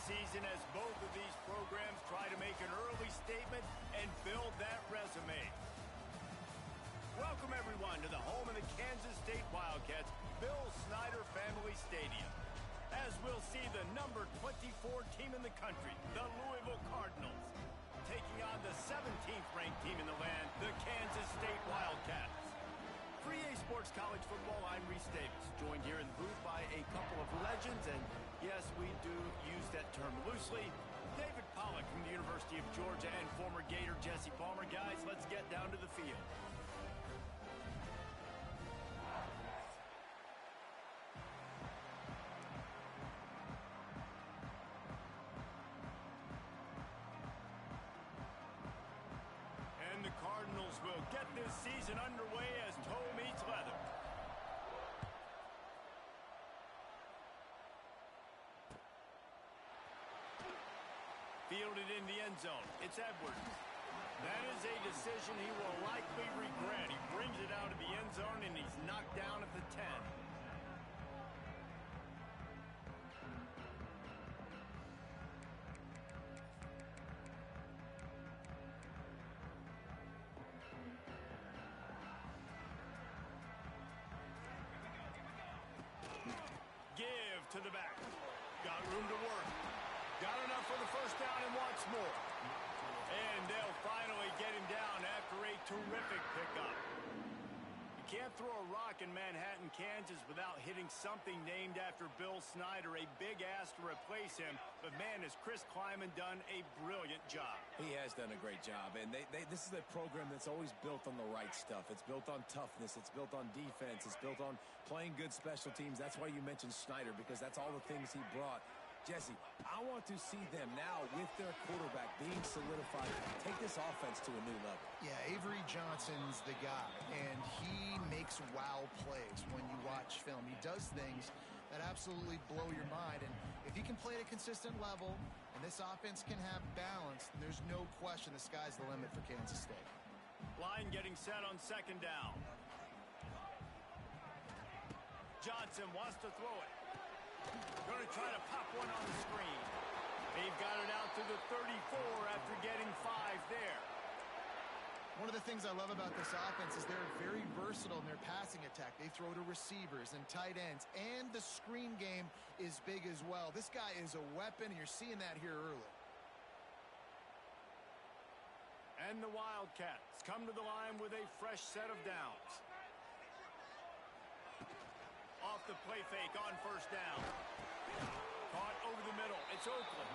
season as both of these programs try to make an early statement and build that resume. Welcome, everyone, to the home of the Kansas State Wildcats, Bill Snyder Family Stadium. As we'll see the number 24 team in the country, the Louisville Cardinals, taking on the 17th ranked team in the land, the Kansas State Wildcats. For EA Sports College Football, I'm Reese Davis, joined here in the booth by a couple of legends, and yes, we do use that term loosely. David Pollack from the University of Georgia and former Gator Jesse Palmer. Guys, let's get down to the field. And the Cardinals will get this season underway as toe meets leather. Fielded in the end zone. It's Edwards. That is a decision he will likely regret. He brings it out of the end zone and he's knocked down at the 10. Give to the back. Got room to work. Got enough for the first down and wants more. And they'll finally get him down after a terrific pickup. You can't throw a rock in Manhattan, Kansas without hitting something named after Bill Snyder. A big ass to replace him. But man, has Chris Klieman done a brilliant job. He has done a great job. And this is a program that's always built on the right stuff. It's built on toughness. It's built on defense. It's built on playing good special teams. That's why you mentioned Snyder, because that's all the things he brought. Jesse, I want to see them now with their quarterback being solidified, take this offense to a new level. Yeah, Avery Johnson's the guy, and he makes wow plays when you watch film. He does things that absolutely blow your mind, and if he can play at a consistent level and this offense can have balance, then there's no question the sky's the limit for Kansas State. Line getting set on second down. Johnson wants to throw it. Going to try to pop one on the screen. They've got it out to the 34 after getting 5 there. One of the things I love about this offense is they're very versatile in their passing attack. They throw to receivers and tight ends, and the screen game is big as well. This guy is a weapon, and you're seeing that here early. And the Wildcats come to the line with a fresh set of downs. Off the play fake on first down. Caught over the middle. It's Oakland.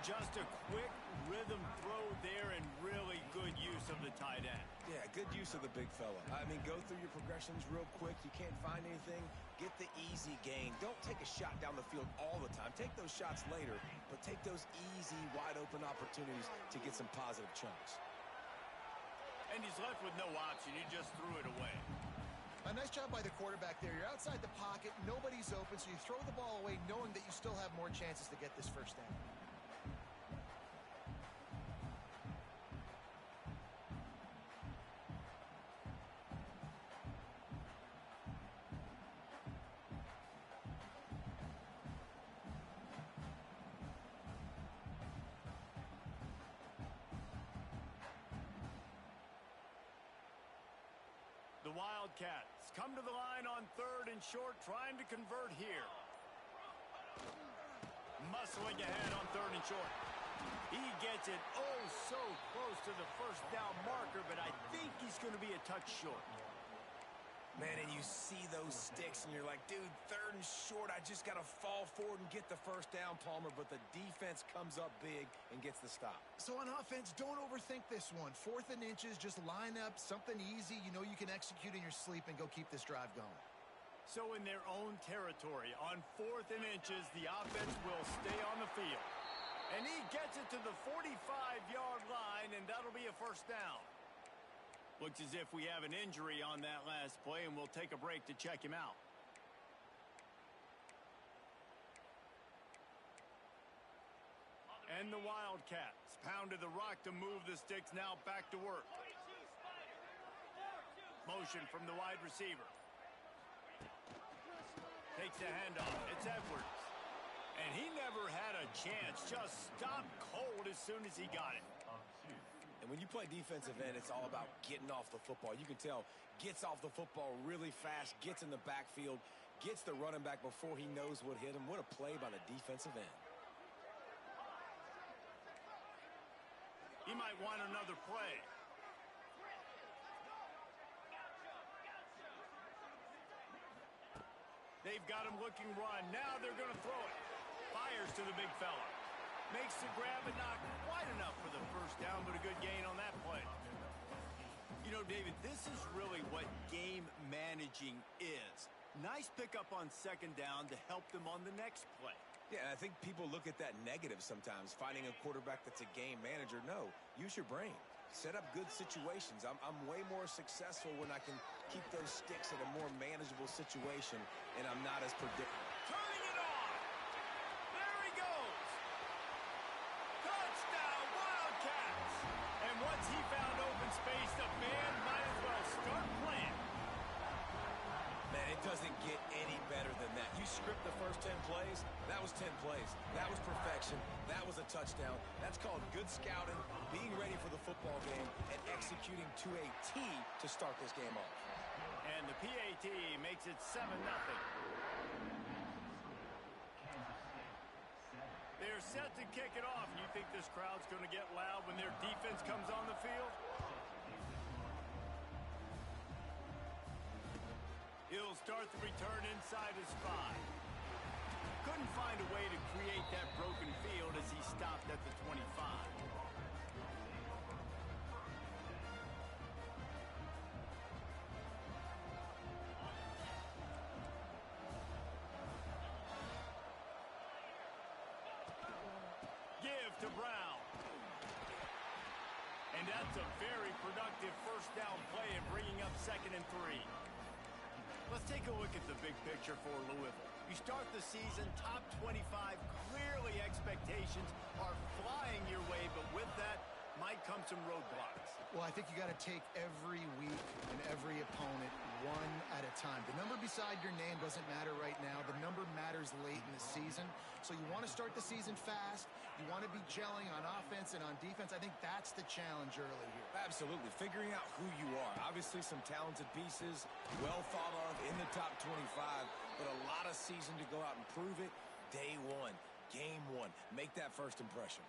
Just a quick rhythm throw there and really good use of the tight end. Yeah, good use of the big fella. I mean, go through your progressions real quick. You can't find anything. Get the easy gain. Don't take a shot down the field all the time. Take those shots later, but take those easy, wide-open opportunities to get some positive chunks. And he's left with no option. He just threw it away. A nice job by the quarterback there. You're outside the pocket, nobody's open, so you throw the ball away knowing that you still have more chances to get this first down. The Wildcats come to the line on 3rd and short, trying to convert here. Muscling ahead on 3rd and short. He gets it oh so close to the first down marker, but I think he's going to be a touch short. Man, and you see those sticks, and you're like, dude, 3rd and short, I just got to fall forward and get the first down, Palmer, but the defense comes up big and gets the stop. So on offense, don't overthink this one. 4th and inches, just line up something easy you know you can execute in your sleep and go keep this drive going. So in their own territory, on 4th and inches, the offense will stay on the field. And he gets it to the 45-yard line, and that'll be a first down. Looks as if we have an injury on that last play, and we'll take a break to check him out. And the Wildcats pounded the rock to move the sticks, now back to work. Motion from the wide receiver. Takes the handoff. It's Edwards. And he never had a chance. Just stopped cold as soon as he got it. And when you play defensive end, it's all about getting off the football. You can tell, gets off the football really fast, gets in the backfield, gets the running back before he knows what hit him. What a play by the defensive end. He might want another play. They've got him looking run. Now they're going to throw it. Fires to the big fella. Makes the grab, but not quite enough for the first down, but a good gain on that play. You know, David, this is really what game managing is. Nice pickup on second down to help them on the next play. Yeah, I think people look at that negative sometimes, finding a quarterback that's a game manager. No, use your brain. Set up good situations. I'm way more successful when I can keep those sticks in a more manageable situation, and I'm not as predictable. Turning it on. There he goes. Touchdown, Wildcats. And once he found open space, the band might as well start playing. Man, it doesn't get any better than that. You script the first 10 plays, that was 10 plays. That was perfection. That was a touchdown. That's called good scouting, being ready for the football game, and executing to a T to start this game off. And the PAT makes it 7-0. They're set to kick it off. You think this crowd's going to get loud when their defense comes on the field? He'll start the return inside his 5. Couldn't find a way to create that broken field as he stopped at the 25. Give to Brown. And that's a very productive first down play and bringing up 2nd and 3. Let's take a look at the big picture for Louisville. You start the season top 25. Clearly expectations are flying your way, but with that might come some roadblocks. Well, I think you got to take every week and every opponent one at a time. The number beside your name doesn't matter right now. The number matters late in the season. So you want to start the season fast. You want to be gelling on offense and on defense. I think that's the challenge early here. Absolutely. Figuring out who you are. Obviously some talented pieces, well thought of in the top 25, but a lot of season to go out and prove it. Day one, game one. Make that first impression.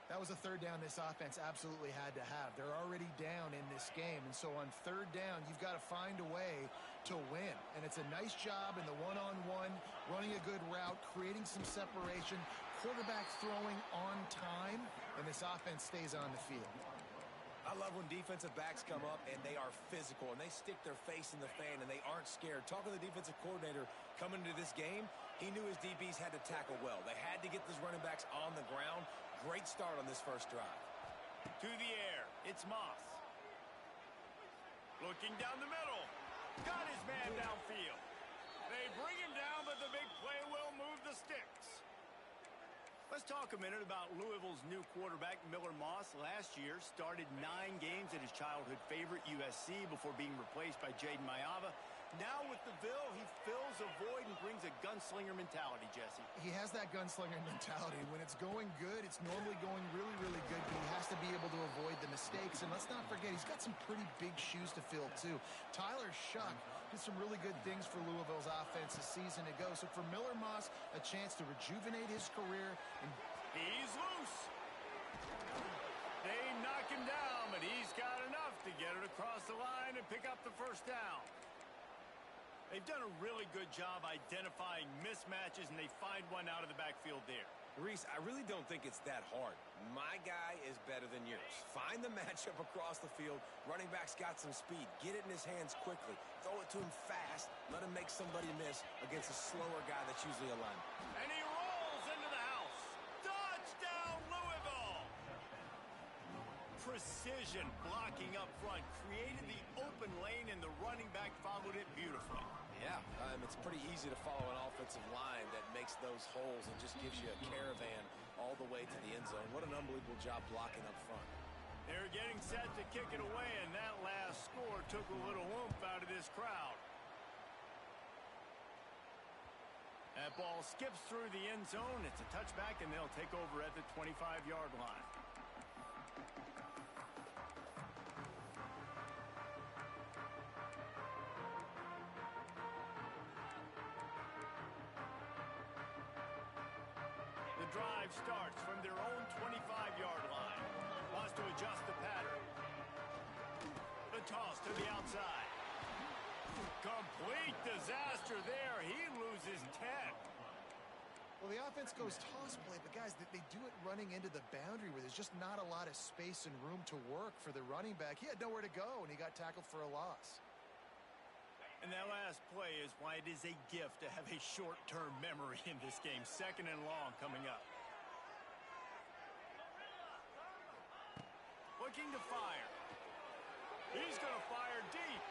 That was a third down this offense absolutely had to have. They're already down in this game, and so on third down, you've got to find a way to win. And it's a nice job in the one-on-one, running a good route, creating some separation, quarterback throwing on time, and this offense stays on the field. I love when defensive backs come up and they are physical and they stick their face in the fan and they aren't scared. Talking to the defensive coordinator coming into this game, he knew his DBs had to tackle well. They had to get those running backs on the ground. Great start on this first drive. To the air, it's Moss. Looking down the middle. Got his man downfield. They bring him down, but the big play will move the sticks. Let's talk a minute about Louisville's new quarterback, Miller Moss. Last year, started 9 games at his childhood favorite, USC, before being replaced by Jaden Mayava. Now with the Ville, he fills a void and brings a gunslinger mentality, Jesse. He has that gunslinger mentality. When it's going good, it's normally going really, really good, but he has to be able to avoid the mistakes. And let's not forget, he's got some pretty big shoes to fill, too. Tyler Shuck did some really good things for Louisville's offense a season ago. So for Miller Moss, a chance to rejuvenate his career. And he's loose. They knock him down, but he's got enough to get it across the line and pick up the first down. They've done a really good job identifying mismatches, and they find one out of the backfield there. Reese, I really don't think it's that hard. My guy is better than yours. Find the matchup across the field. Running back's got some speed. Get it in his hands quickly. Throw it to him fast. Let him make somebody miss against a slower guy that's usually a lineman. And he rolls into the house. Touchdown, Louisville! Precision blocking up front. Created the open lane, and the running back followed it beautifully. Yeah, it's pretty easy to follow an offensive line that makes those holes and just gives you a caravan all the way to the end zone. What an unbelievable job blocking up front. They're getting set to kick it away, and that last score took a little oomph out of this crowd. That ball skips through the end zone. It's a touchback, and they'll take over at the 25-yard line. The drive starts from their own 25-yard line. Wants to adjust the pattern. The toss to the outside. Complete disaster there. He loses 10. Well, the offense goes toss play, but guys, they do it running into the boundary where there's just not a lot of space and room to work for the running back. He had nowhere to go, and he got tackled for a loss. And that last play is why it is a gift to have a short-term memory in this game. 2nd and long coming up. Looking to fire. He's going to fire deep.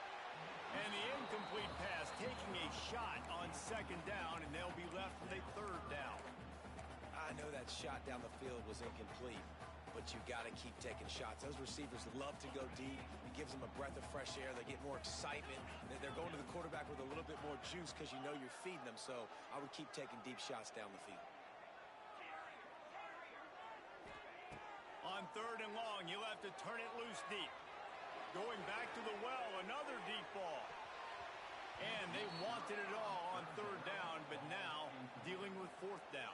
And the incomplete pass taking a shot on 2nd down, and they'll be left with a 3rd down. I know that shot down the field was incomplete, but you got to keep taking shots. Those receivers love to go deep. It gives them a breath of fresh air. They get more excitement. They're going to the quarterback with a little bit more juice because you know you're feeding them. So I would keep taking deep shots down the field. On 3rd and long, you'll have to turn it loose deep. Going back to the well, another deep ball. And they wanted it all on 3rd down, but now dealing with 4th down.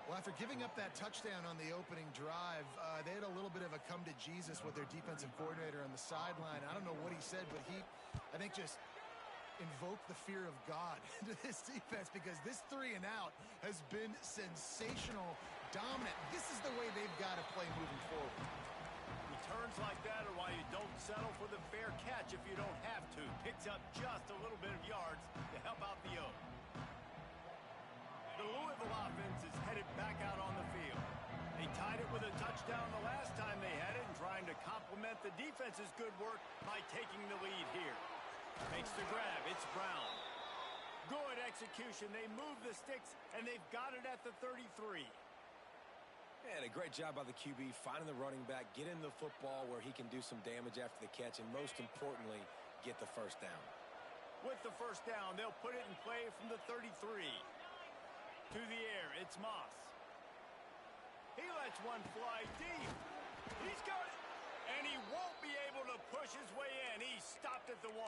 Well, after giving up that touchdown on the opening drive, they had a little bit of a come to Jesus with their defensive coordinator on the sideline. I don't know what he said, but he, I think, just invoked the fear of God into this defense because this 3 and out has been sensational, dominant. This is the way they've got to play moving forward. Returns like that are why you don't settle for the fair catch if you don't have to. Picks up just a little bit of yards to help out the Oaks. The Louisville offense is headed back out on the field. They tied it with a touchdown the last time they had it and trying to complement the defense's good work by taking the lead here. Makes the grab. It's Brown. Good execution. They move the sticks, and they've got it at the 33. And a great job by the QB finding the running back, getting the football where he can do some damage after the catch, and most importantly, get the 1st down. With the 1st down, they'll put it in play from the 33. To the air, it's Moss. He lets one fly deep. He's got it. And he won't be able to push his way in. He stopped at the 1.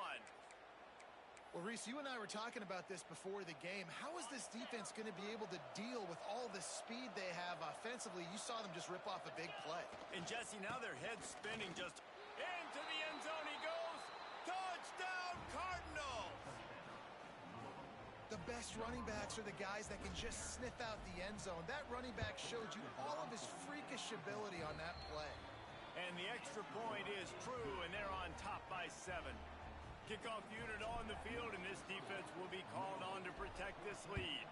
Well, Reese, you and I were talking about this before the game. How is this defense going to be able to deal with all the speed they have offensively? You saw them just rip off a big play. And, Jesse, now their head's spinning just into the end zone he goes. Touchdown, Cardinals! The best running backs are the guys that can just sniff out the end zone. That running back showed you all of his freakish ability on that play. And the extra point is true, and they're on top by 7. Kickoff unit on the field, and this defense will be called on to protect this lead.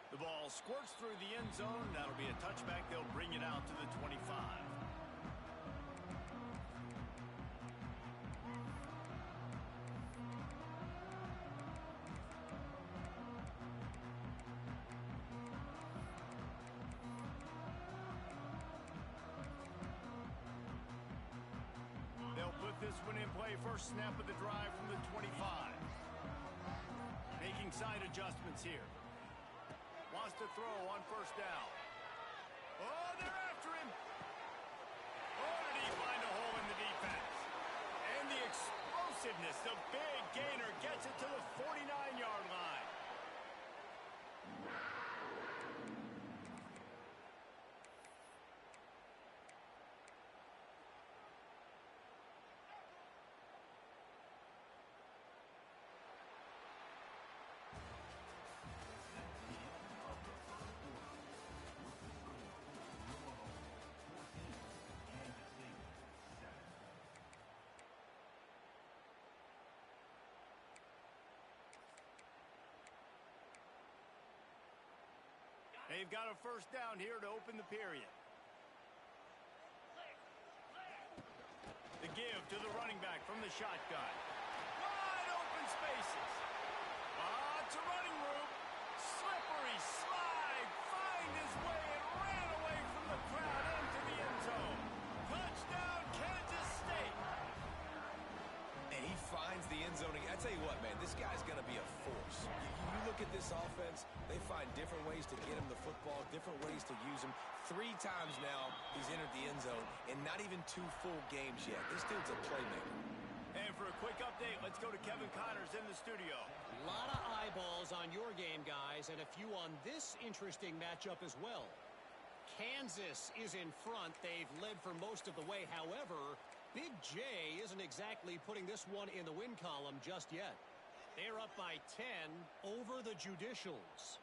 The ball squirts through the end zone. That'll be a touchback. They'll bring it out to the 25. This one in play. First snap of the drive from the 25. Making side adjustments here. Wants to throw on 1st down. Oh, they're after him. Oh, did he find a hole in the defense? And the explosiveness, the big gainer gets it to the 49-yard line. They've got a 1st down here to open the period. The give to the running back from the shotgun. Wide open spaces. It's a running room. Slippery slide. Find his way and ran away from the crowd into the end zone. Touchdown, Kansas State. And he finds finds the end zone. I tell you what, man, this guy's going to be a force. You look at this offense, they find different ways to get him the football, different ways to use him. 3 times now he's entered the end zone, and not even 2 full games yet. This dude's a playmaker. And for a quick update, let's go to Kevin Connors in the studio. A lot of eyeballs on your game, guys, and a few on this interesting matchup as well. Kansas is in front. They've led for most of the way. However, Big J isn't exactly putting this one in the win column just yet. They're up by 10 over the Judicials.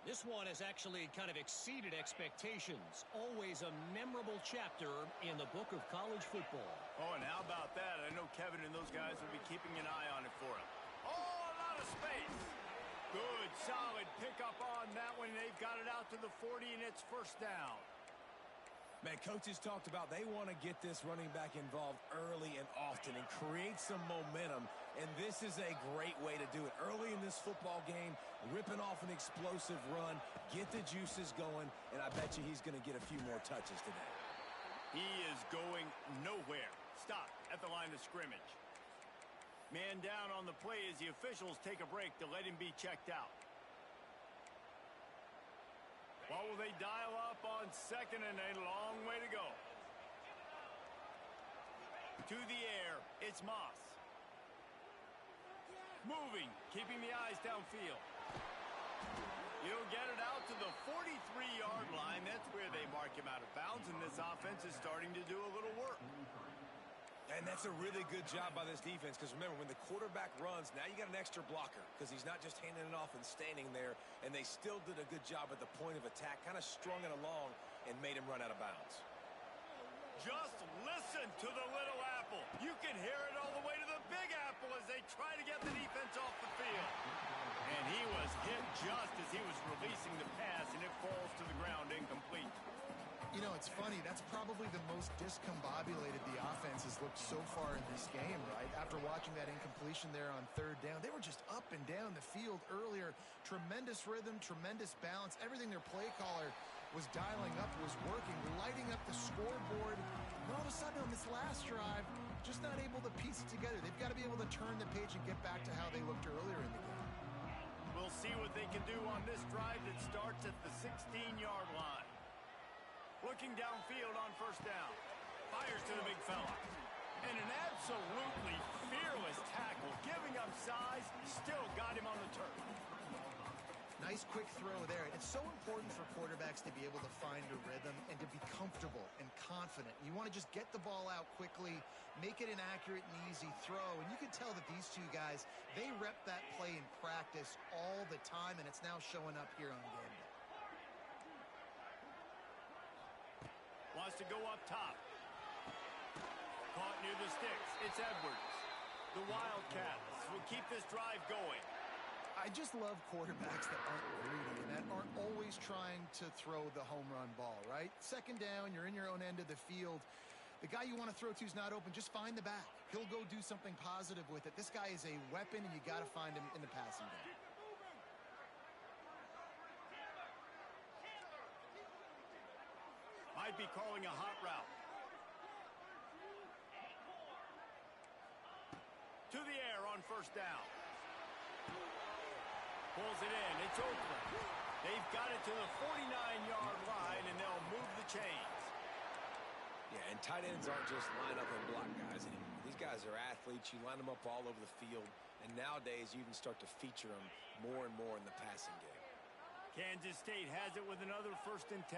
This one has actually kind of exceeded expectations. Always a memorable chapter in the book of college football. Oh, and how about that? I know Kevin and those guys will be keeping an eye on it for him. Oh, a lot of space. Good, solid pickup on that one. They've got it out to the 40, and it's first down. Man, coaches talked about they want to get this running back involved early and often and create some momentum, and this is a great way to do it. Early in this football game, ripping off an explosive run, get the juices going, and I bet you he's going to get a few more touches today. He is going nowhere. Stop at the line of scrimmage. Man down on the play as the officials take a break to let him be checked out. What will they dial up on second and a long way to go? To the air, it's Moss. Moving, keeping the eyes downfield. He'll get it out to the 43-yard line. That's where they mark him out of bounds, and this offense is starting to do a little work. And that's a really good job by this defense, because remember, when the quarterback runs, now you got an extra blocker, because he's not just handing it off and standing there, and they still did a good job at the point of attack, kind of strung it along and made him run out of bounds. Just listen to the Little Apple. You can hear it all the way to the Big Apple as they try to get the defense off the field. And he was hit just as he was releasing the pass, and it falls to the ground incomplete. You know, it's funny. That's probably the most discombobulated the offense has looked so far in this game, right? After watching that incompletion there on third down, they were just up and down the field earlier. Tremendous rhythm, tremendous balance. Everything their play caller was dialing up was working, lighting up the scoreboard. And all of a sudden on this last drive, just not able to piece it together. They've got to be able to turn the page and get back to how they looked earlier in the game. We'll see what they can do on this drive that starts at the 16-yard line. Looking downfield on first down. Fires to the big fella. And an absolutely fearless tackle. Giving up size. Still got him on the turf. Nice quick throw there. It's so important for quarterbacks to be able to find a rhythm and to be comfortable and confident. You want to just get the ball out quickly, make it an accurate and easy throw. And you can tell that these two guys, they rep that play in practice all the time, and it's now showing up here on game day. Wants to go up top. Caught near the sticks. It's Edwards. The Wildcats will keep this drive going. I just love quarterbacks that aren't greedy and that aren't always trying to throw the home run ball, right? Second down, you're in your own end of the field. The guy you want to throw to is not open. Just find the back. He'll go do something positive with it. This guy is a weapon, and you got to find him in the passing game. Might be calling a hot route. To the air on first down. Pulls it in. It's Oakland. They've got it to the 49-yard line, and they'll move the chains. Yeah, and tight ends aren't just line up and block guys anymore. These guys are athletes. You line them up all over the field, and nowadays you even start to feature them more and more in the passing game. Kansas State has it with another 1st and 10.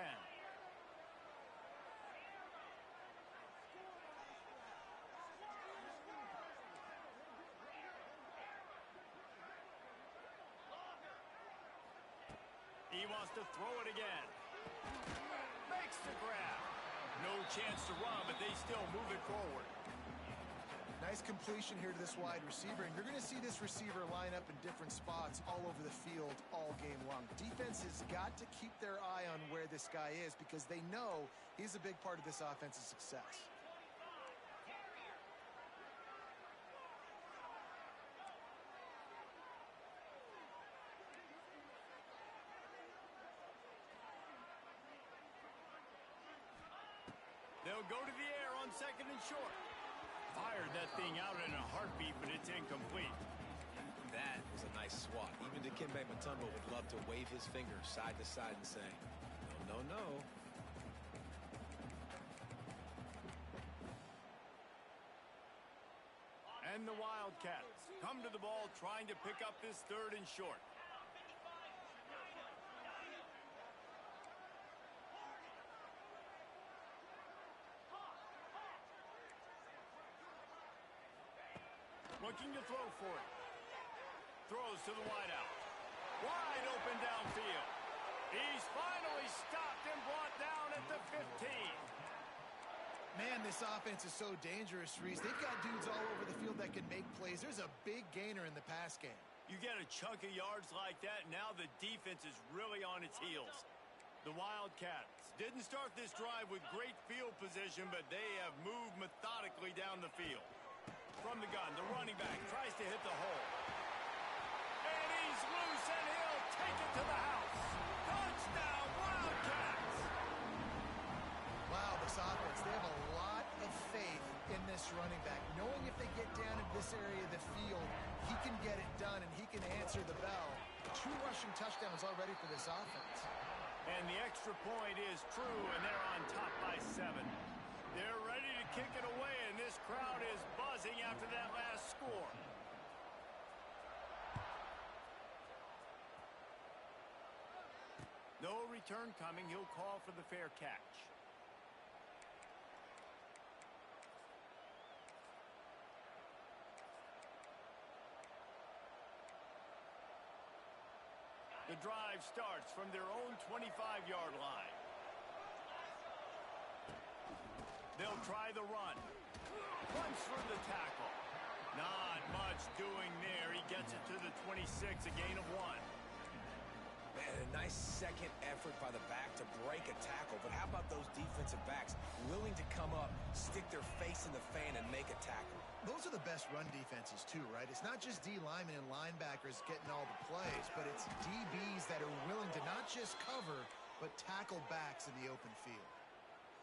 He wants to throw it again. Makes the grab. No chance to run, but they still move it forward. Nice completion here to this wide receiver, and you're going to see this receiver line up in different spots all over the field all game long. Defense has got to keep their eye on where this guy is because they know he's a big part of this offense's success. They'll go to the air on 2nd and short. fired that thing out in a heartbeat, but it's incomplete. That was a nice swat. Even Dikembe Mutombo would love to wave his finger side to side and say, no, no, no. And the Wildcats come to the ball trying to pick up this third and short. Looking to throw for it. Throws to the wideout. Wide open downfield. He's finally stopped and brought down at the 15. Man, this offense is so dangerous, Reese. They've got dudes all over the field that can make plays. There's a big gainer in the pass game. You get a chunk of yards like that, now the defense is really on its heels. The Wildcats didn't start this drive with great field position, but they have moved methodically down the field. From the gun, the running back tries to hit the hole. And he's loose, and he'll take it to the house. Touchdown, Wildcats! Wow, this offense, they have a lot of faith in this running back, knowing if they get down into this area of the field, he can get it done, and he can answer the bell. 2 rushing touchdowns already for this offense. And the extra point is true, and they're on top by 7. They're ready to kick it away, and this crowd is buzzing after that last score. No return coming. He'll call for the fair catch. The drive starts from their own 25-yard line. They'll try the run. Runs for the tackle. Not much doing there. He gets it to the 26, a gain of 1. Man, a nice second effort by the back to break a tackle. But how about those defensive backs willing to come up, stick their face in the fan, and make a tackle? Those are the best run defenses, too, right? It's not just D linemen and linebackers getting all the plays, but it's DBs that are willing to not just cover, but tackle backs in the open field.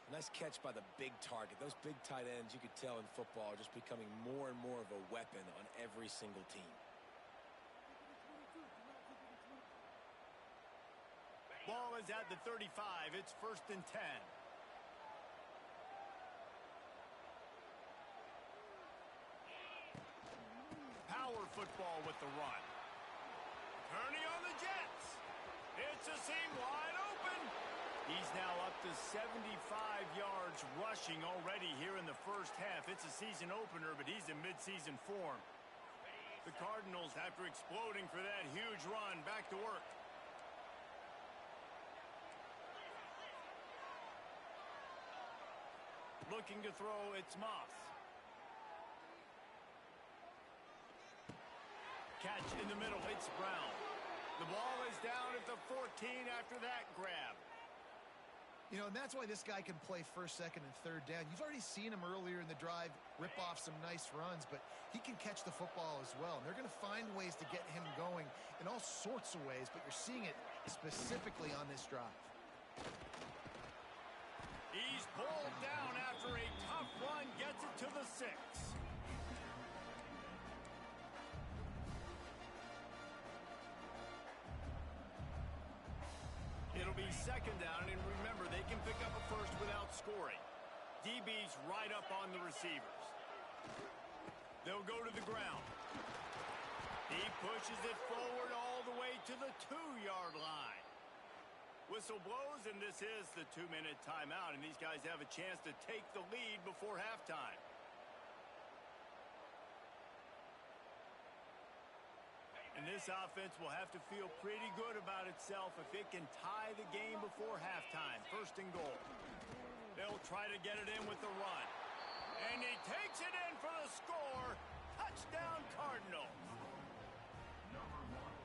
Nice catch by the big target. Those big tight ends, you could tell in football, are just becoming more and more of a weapon on every single team. Ball is at the 35. It's 1st and 10. Power football with the run. Turning on the Jets. It's a seam wide open. He's now up to 75 yards rushing already here in the first half. It's a season opener, but he's in midseason form. The Cardinals, after exploding for that huge run, back to work. Looking to throw, it's Moss. Catch in the middle, it's Brown. The ball is down at the 14 after that grab. You know, and that's why this guy can play 1st, 2nd, and 3rd down. You've already seen him earlier in the drive rip off some nice runs, but he can catch the football as well. And they're going to find ways to get him going in all sorts of ways, but you're seeing it specifically on this drive. He's pulled down after a tough run, gets it to the 6. It'll be 2nd down, and remember, they can pick up a first without scoring. DB's right up on the receivers. They'll go to the ground. He pushes it forward all the way to the 2-yard line. Whistle blows, and this is the 2-minute timeout, and these guys have a chance to take the lead before halftime. And this offense will have to feel pretty good about itself if it can tie the game before halftime. 1st and goal. They'll try to get it in with the run. And he takes it in for the score. Touchdown, Cardinals.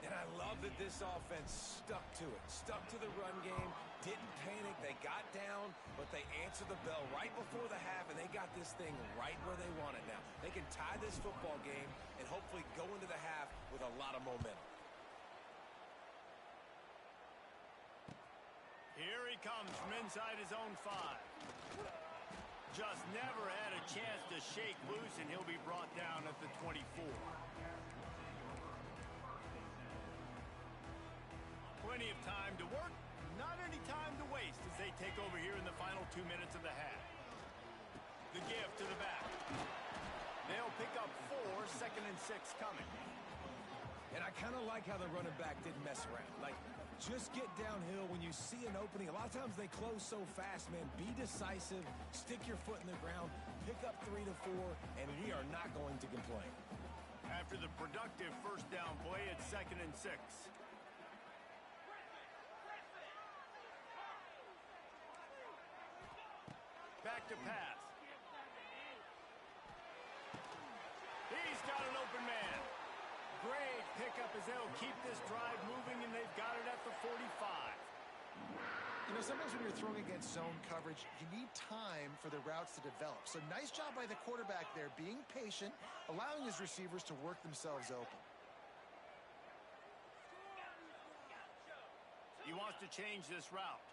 And I love that this offense stuck to it. Stuck to the run game. Didn't panic. They got down, but they answered the bell right before the half, and they got this thing right where they want it now. They can tie this football game and hopefully go into the half with a lot of momentum. Here he comes from inside his own 5. Just never had a chance to shake loose, and he'll be brought down at the 24. Plenty of time to work, not any time to waste as they take over here in the final 2 minutes of the half. The give to the back. They'll pick up 4, 2nd and 6 coming. And I kind of like how the running back didn't mess around. Like, just get downhill when you see an opening. A lot of times they close so fast, man. Be decisive, stick your foot in the ground, pick up 3 to 4, and we are not going to complain. After the productive first down play, it's 2nd and 6. Back to pass. He's got an open man. Great pickup as they'll keep this drive moving, and they've got it at the 45. You know, sometimes when you're throwing against zone coverage, you need time for the routes to develop. So nice job by the quarterback there, being patient, allowing his receivers to work themselves open. He wants to change this route.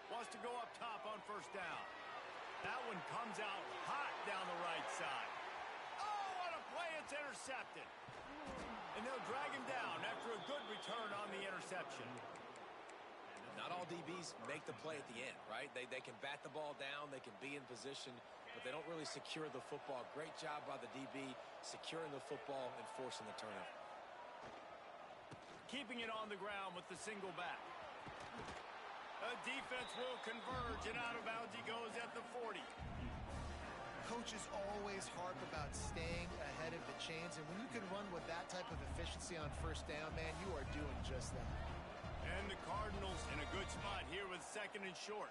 Wants to go up top on first down. That one comes out hot down the right side. Oh, what a play. It's intercepted. And they'll drag him down after a good return on the interception. Not all DBs make the play at the end, right? They can bat the ball down, they can be in position, but they don't really secure the football. Great job by the DB securing the football and forcing the turnover. Keeping it on the ground with the single back. The defense will converge, and out of bounds he goes at the 40. Coaches always harp about staying ahead of the chains, and when you can run with that type of efficiency on first down, man, you are doing just that. And the Cardinals in a good spot here with 2nd and short.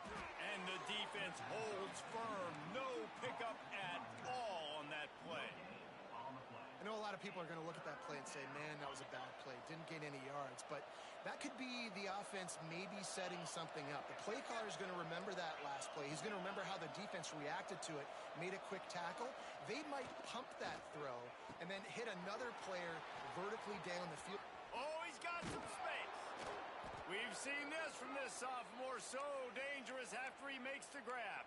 And the defense holds firm. No pickup at all on that play. I know a lot of people are going to look at that play and say, man, that was a bad play. Didn't gain any yards. But that could be the offense maybe setting something up. The play caller is going to remember that last play. He's going to remember how the defense reacted to it, made a quick tackle. They might pump that throw and then hit another player vertically down the field. Oh, he's got some space. We've seen this from this sophomore. So dangerous after he makes the grab.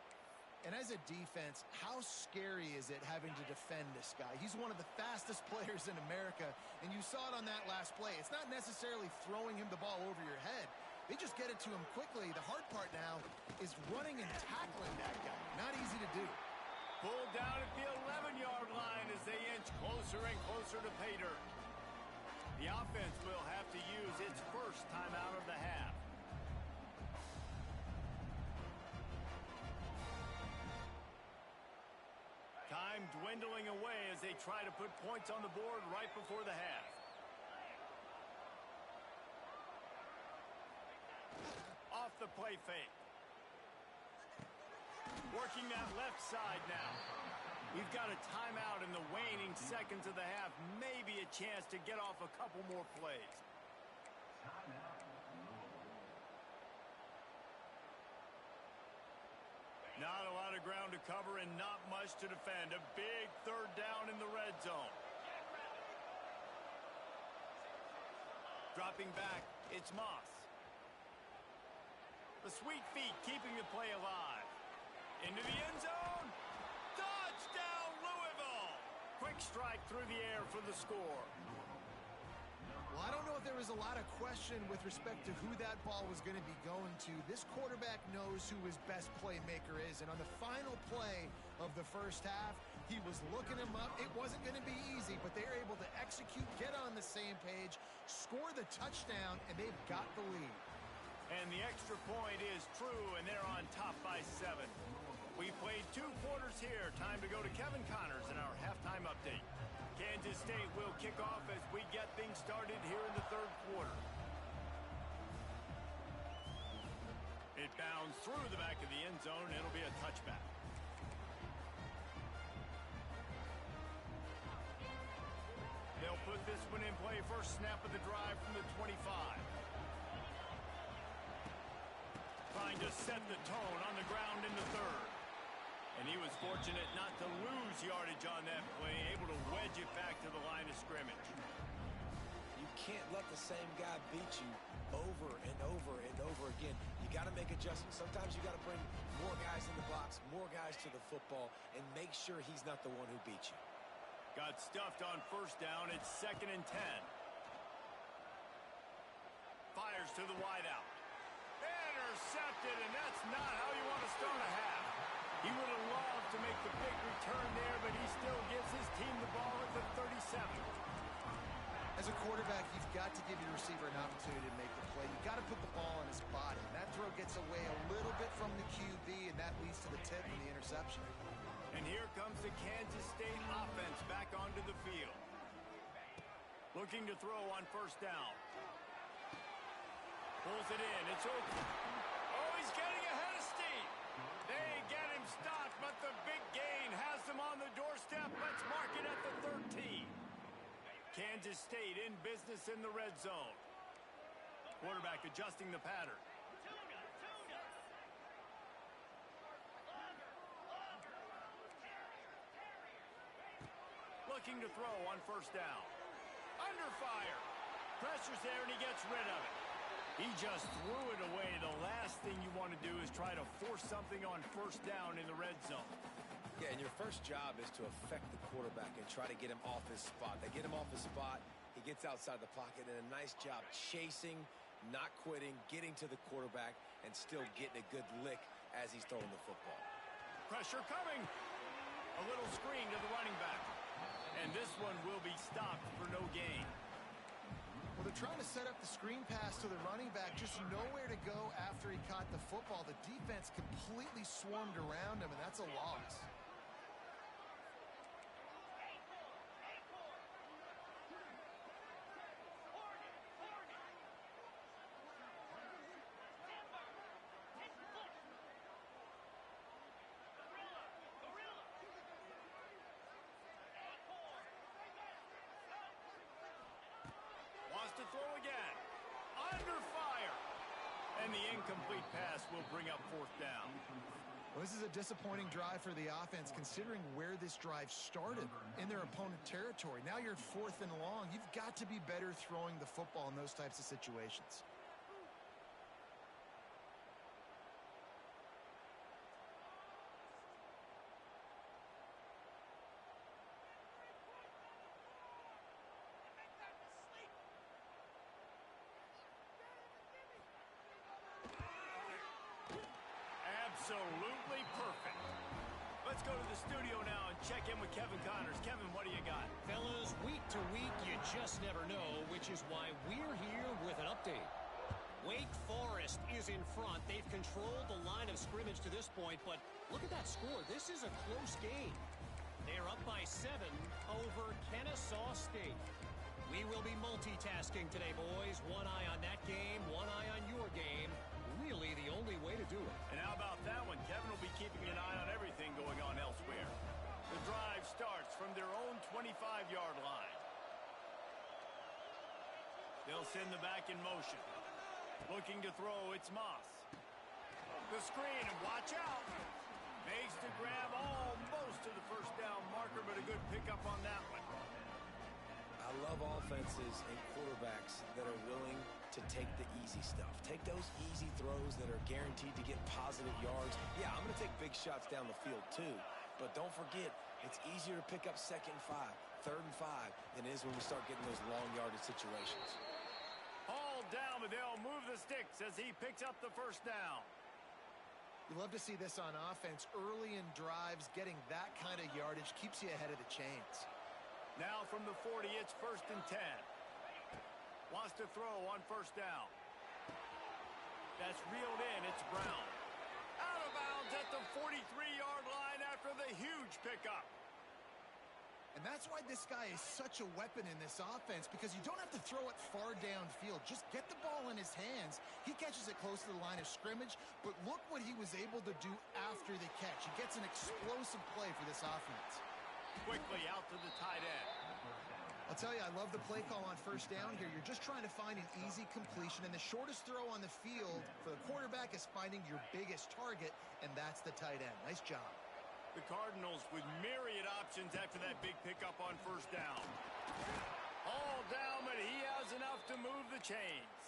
And as a defense, how scary is it having to defend this guy? He's one of the fastest players in America, and you saw it on that last play. It's not necessarily throwing him the ball over your head. They just get it to him quickly. The hard part now is running and tackling that guy. Not easy to do. Pulled down at the 11-yard line as they inch closer and closer to pay dirt. The offense will have to use its first timeout of the half. Time dwindling away as they try to put points on the board right before the half. Off the play fake. Working that left side now. We've got a timeout in the waning seconds of the half. Maybe a chance to get off a couple more plays. Not a lot of ground to cover and not much to defend. A big third down in the red zone. Dropping back, it's Moss. The sweet feet keeping the play alive. Into the end zone. Touchdown, Louisville! Quick strike through the air for the score. Well, I don't know if there was a lot of question with respect to who that ball was going to be going to. This quarterback knows who his best playmaker is, and on the final play of the first half, he was looking him up. It wasn't going to be easy, but they were able to execute, get on the same page, score the touchdown, and they've got the lead. And the extra point is true, and they're on top by 7. We played 2 quarters here. Time to go to Kevin Connors in our halftime update. Kansas State will kick off as we get things started here in the third quarter. It bounds through the back of the end zone. It'll be a touchback. They'll put this one in play. First snap of the drive from the 25. Trying to set the tone on the ground in the third. And he was fortunate not to lose yardage on that play, able to wedge it back to the line of scrimmage. can't let the same guy beat you over and over and over again. You got to make adjustments. Sometimes you got to bring more guys in the box, more guys to the football, and make sure he's not the one who beats you. Got stuffed on first down. It's 2nd and 10. Fires to the wideout. Intercepted, and that's not how you want to start a half. He would have loved to make the big return there, but he still gives his team the ball at the 37. As a quarterback, you've got to give your receiver an opportunity to make the play. You've got to put the ball in his body. And that throw gets away a little bit from the QB, and that leads to the tip and the interception. And here comes the Kansas State offense back onto the field. Looking to throw on first down. Pulls it in. It's open. Oh, he's getting ahead of steam. They get him stopped, but the big gain has them on the doorstep. Let's mark it at the 13. Kansas State in business in the red zone. Quarterback adjusting the pattern. Looking to throw on first down. Under fire. Pressure's there and he gets rid of it. He just threw it away. The last thing you want to do is try to force something on first down in the red zone. Yeah, and your first job is to affect the quarterback and try to get him off his spot. They get him off his spot, he gets outside the pocket, and a nice job chasing, not quitting, getting to the quarterback, and still getting a good lick as he's throwing the football. Pressure coming. A little screen to the running back. And this one will be stopped for no gain. Well, they're trying to set up the screen pass to the running back, just nowhere to go after he caught the football. The defense completely swarmed around him, and that's a loss. To throw again. Under fire. And the incomplete pass will bring up fourth down. Well, this is a disappointing drive for the offense, considering where this drive started in their opponent territory. Now you're 4th and long. You've got to be better throwing the football in those types of situations. Absolutely perfect. Let's go to the studio now and check in with Kevin Connors. Kevin, what do you got? Fellas, week to week, you just never know, which is why we're here with an update. Wake Forest is in front. They've controlled the line of scrimmage to this point, but look at that score. This is a close game. They're up by 7 over Kennesaw State. We will be multitasking today, boys. One eye on that game, one eye on your game. Really the only way to do it. And how about that one? Kevin will be keeping an eye on everything going on elsewhere. The drive starts from their own 25-yard line. They'll send the back in motion. Looking to throw, it's Moss. The screen, and watch out. Makes the grab almost to the first down marker, but a good pickup on that one. I love offenses and quarterbacks that are willing to take the easy stuff. Take those easy throws that are guaranteed to get positive yards. Yeah, I'm going to take big shots down the field too, but don't forget, it's easier to pick up 2nd and 5, 3rd and 5 than it is when we start getting those long yardage situations. Hauled down, but they'll move the sticks as he picks up the first down. You love to see this on offense. Early in drives, getting that kind of yardage keeps you ahead of the chains. Now from the 40, it's 1st and 10. Wants to throw on first down. That's reeled in. It's Brown. Out of bounds at the 43-yard line after the huge pickup. And that's why this guy is such a weapon in this offense, because you don't have to throw it far downfield. Just get the ball in his hands. He catches it close to the line of scrimmage, but look what he was able to do after the catch. He gets an explosive play for this offense. Quickly out to the tight end. I'll tell you, I love the play call on first down here. You're just trying to find an easy completion, and the shortest throw on the field for the quarterback is finding your biggest target, and that's the tight end. Nice job. The Cardinals with myriad options after that big pickup on first down. All down, but he has enough to move the chains.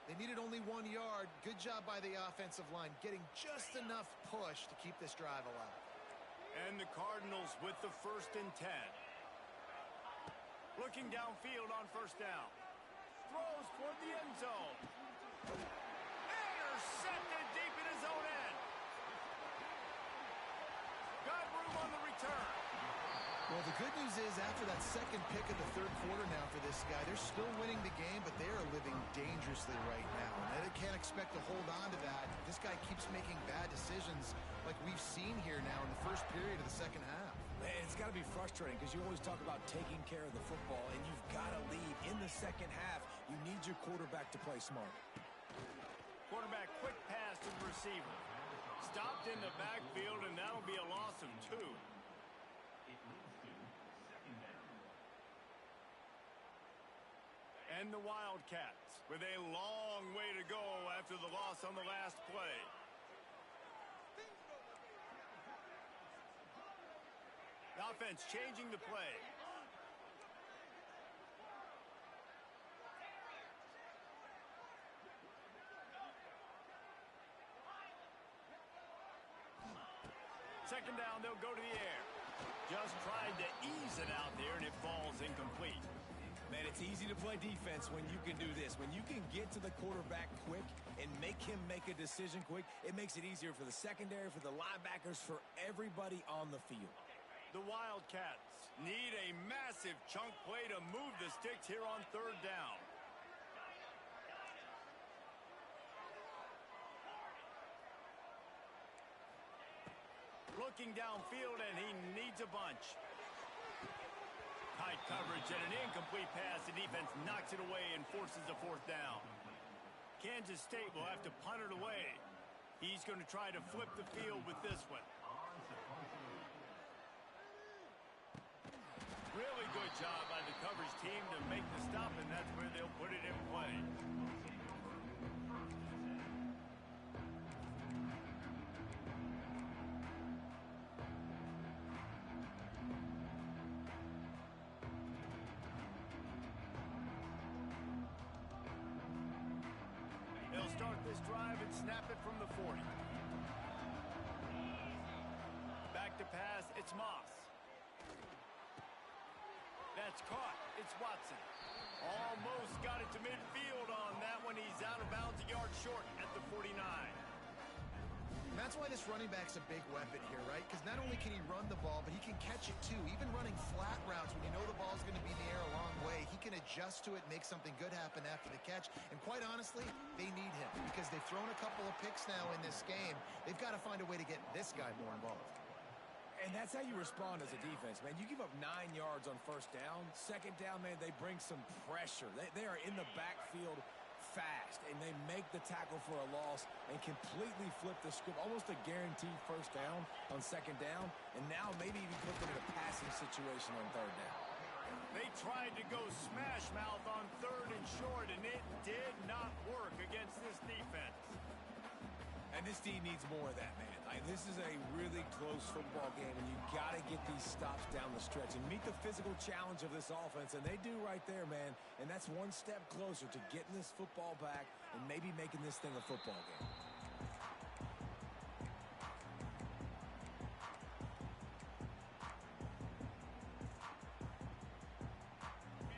They needed only 1 yard. Good job by the offensive line, getting just enough push to keep this drive alive. And the Cardinals with the 1st and 10. Looking downfield on 1st down. Throws toward the end zone. Intercepted deep in his own end. Got room on the return. Well, the good news is after that second pick of the 3rd quarter now for this guy, they're still winning the game, but they are living dangerously right now. And they can't expect to hold on to that. This guy keeps making bad decisions like we've seen here now in the first period of the second half. Man, it's got to be frustrating because you always talk about taking care of the football, and you've got to lead in the second half. You need your quarterback to play smart. Quarterback quick pass to the receiver. Stopped in the backfield, and that'll be a loss of 2. And the Wildcats with a long way to go after the loss on the last play. The offense changing the play. Second down, they'll go to the air. Just tried to ease it out there, and it falls incomplete. Man, it's easy to play defense when you can do this. When you can get to the quarterback quick and make him make a decision quick, it makes it easier for the secondary, for the linebackers, for everybody on the field. The Wildcats need a massive chunk play to move the sticks here on 3rd down. Looking downfield, and he needs a bunch. Tight coverage and an incomplete pass. The defense knocks it away and forces a 4th down. Kansas State will have to punt it away. He's going to try to flip the field with this one. Really good job by the coverage team to make the stop, and that's where they'll put it in play. They'll start this drive and snap it from the 40. Back to pass, it's Moss. That's caught. It's Watson. Almost got it to midfield on that one. He's out of bounds, a yard short at the 49. And that's why this running back's a big weapon here, right? Because not only can he run the ball, but he can catch it too. Even running flat routes when you know the ball's going to be in the air a long way, he can adjust to it, make something good happen after the catch. And quite honestly, they need him because they've thrown a couple of picks now in this game. They've got to find a way to get this guy more involved. And that's how you respond as a defense, man. You give up 9 yards on 1st down. 2nd down, man, they bring some pressure. They are in the backfield fast, and they make the tackle for a loss and completely flip the script. Almost a guaranteed 1st down on 2nd down, and now maybe even put them in a passing situation on 3rd down. They tried to go smash mouth on 3rd and short, and it did not work against this defense. And this team needs more of that, man. This is a really close football game, and you got to get these stops down the stretch and meet the physical challenge of this offense, and they do right there, man. And that's one step closer to getting this football back and maybe making this thing a football game.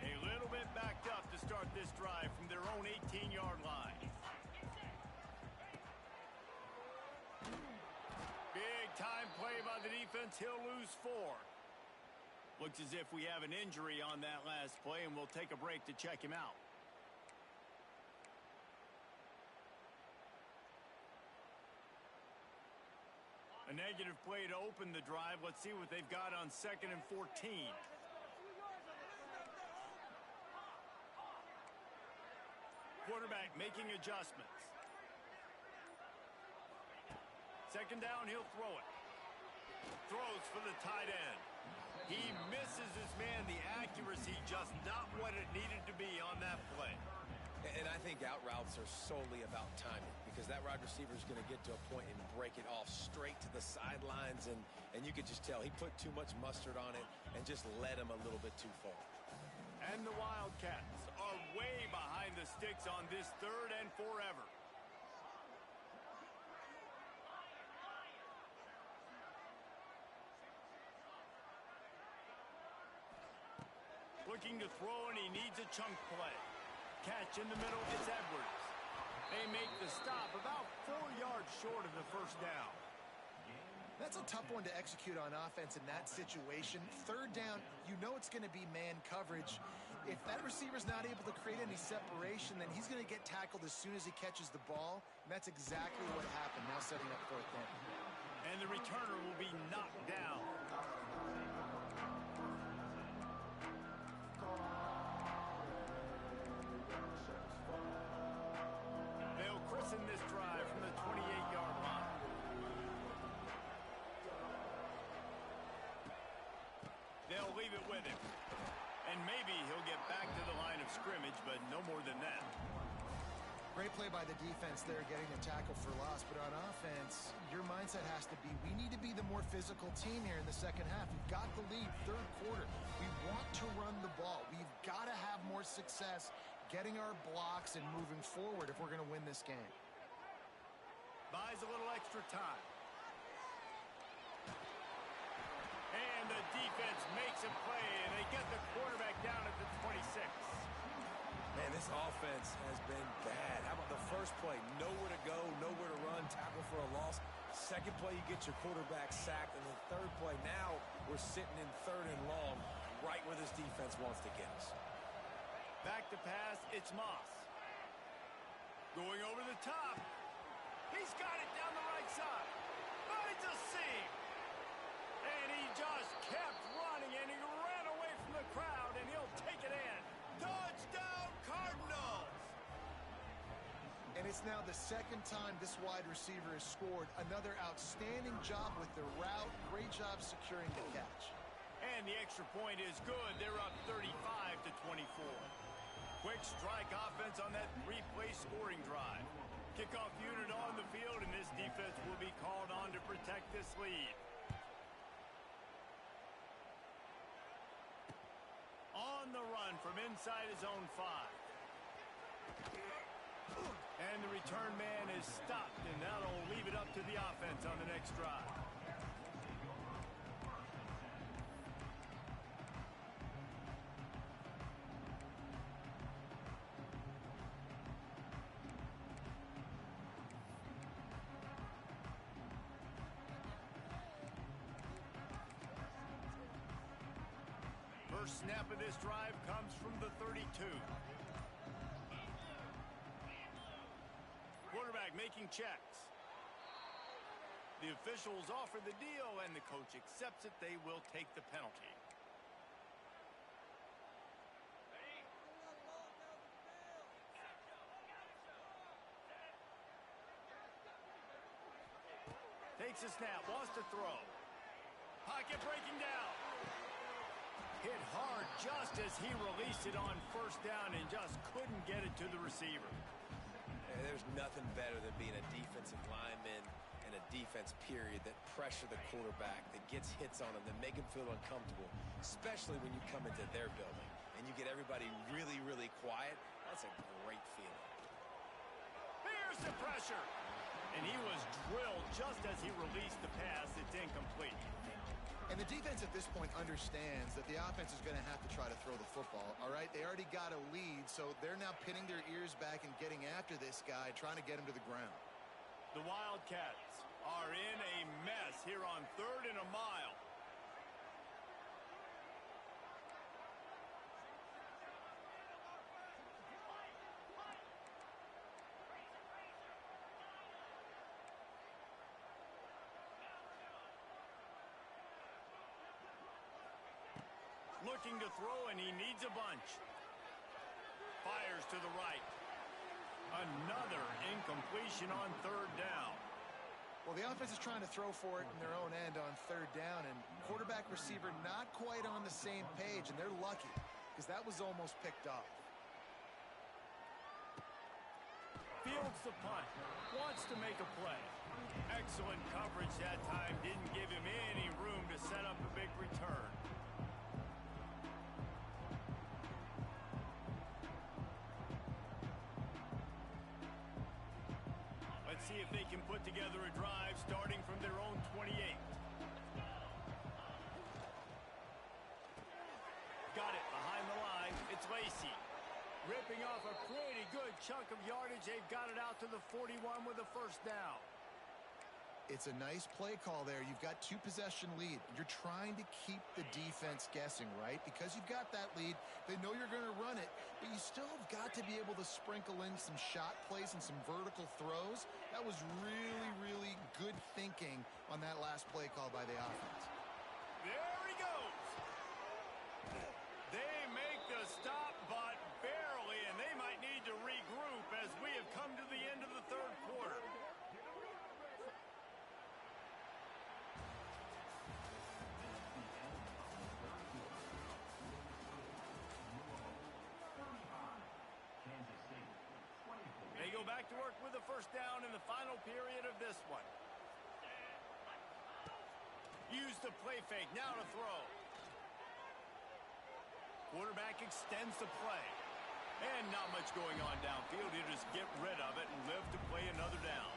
A little bit backed up to start this drive from their own 18-yard line. Time play by the defense. He'll lose 4. Looks as if we have an injury on that last play, and we'll take a break to check him out. A negative play to open the drive. Let's see what they've got on 2nd and 14. Quarterback making adjustments. 2nd down, he'll throw it. Throws for the tight end. He misses his man. The accuracy just not what it needed to be on that play. And I think out routes are solely about timing because that wide receiver is going to get to a point and break it off straight to the sidelines, and you could just tell he put too much mustard on it and just led him a little bit too far. And the Wildcats are way behind the sticks on this third and forever. Looking to throw, and he needs a chunk play. Catch in the middle, it's Edwards. They make the stop about 4 yards short of the first down. That's a tough one to execute on offense in that situation. Third down, you know it's going to be man coverage. If that receiver's not able to create any separation, then he's going to get tackled as soon as he catches the ball. And that's exactly what happened, now setting up fourth down. And the returner will be knocked down. They'll christen this drive from the 28-yard line. They'll leave it with him. And maybe he'll get back to the line of scrimmage, but no more than that. Great play by the defense there, getting the tackle for loss. But on offense, your mindset has to be, we need to be the more physical team here in the second half. We've got the lead, third quarter. We want to run the ball. We've got to have more success getting our blocks and moving forward if we're going to win this game. Buys a little extra time. And the defense makes a play, and they get the quarterback down at the 26. Man, this offense has been bad. How about the first play? Nowhere to go, nowhere to run, tackle for a loss. Second play, you get your quarterback sacked. And the third play, now we're sitting in third and long, right where this defense wants to get us. Back to pass, it's Moss. Going over the top. He's got it down the right side. Finds a seam. And he just kept running, and he ran away from the crowd, and he'll take it in. Touchdown, Cardinals! And it's now the second time this wide receiver has scored. Another outstanding job with the route. Great job securing the catch. And the extra point is good. They're up 35-24. Quick strike offense on that three-play scoring drive. Kickoff unit on the field, and this defense will be called on to protect this lead. On the run from inside his own 5. And the return man is stopped, and that'll leave it up to the offense on the next drive. First snap of this drive comes from the 32. Quarterback making checks. The officials offer the deal, and the coach accepts it. They will take the penalty. Takes a snap, wants to throw. Pocket breaking down. Hit hard just as he released it on first down and just couldn't get it to the receiver. There's nothing better than being a defensive lineman and a defense period that pressure the quarterback, that gets hits on him, that make him feel uncomfortable, especially when you come into their building and you get everybody really, really quiet. That's a great feeling. Here's the pressure. And he was drilled just as he released the pass. It's incomplete. And the defense at this point understands that the offense is going to have to try to throw the football, all right? They already got a lead, so they're now pinning their ears back and getting after this guy, trying to get him to the ground. The Wildcats are in a mess here on 3rd and a mile. Looking to throw, and he needs a bunch. Fires to the right. Another incompletion on 3rd down. Well, the offense is trying to throw for it in their own end on 3rd down, and quarterback receiver not quite on the same page, and they're lucky because that was almost picked off. Fields the punt. Wants to make a play. Excellent coverage that time. Didn't give him any room to set up a big return. Let's see if they can put together a drive starting from their own 28. Got it behind the line. It's Lacy. Ripping off a pretty good chunk of yardage. They've got it out to the 41 with a first down. It's a nice play call there. You've got 2-possession lead. You're trying to keep the defense guessing, right? Because you've got that lead, they know you're going to run it, but you still have got to be able to sprinkle in some shot plays and some vertical throws. That was really, really good thinking on that last play call by the offense. There he goes. They make the stop, but barely, and they might need to regroup as we have come to the end of the third quarter. They go back to work with a first down in the final period of this one. Use the play fake. Now to throw. Quarterback extends the play. And not much going on downfield. You just get rid of it and live to play another down.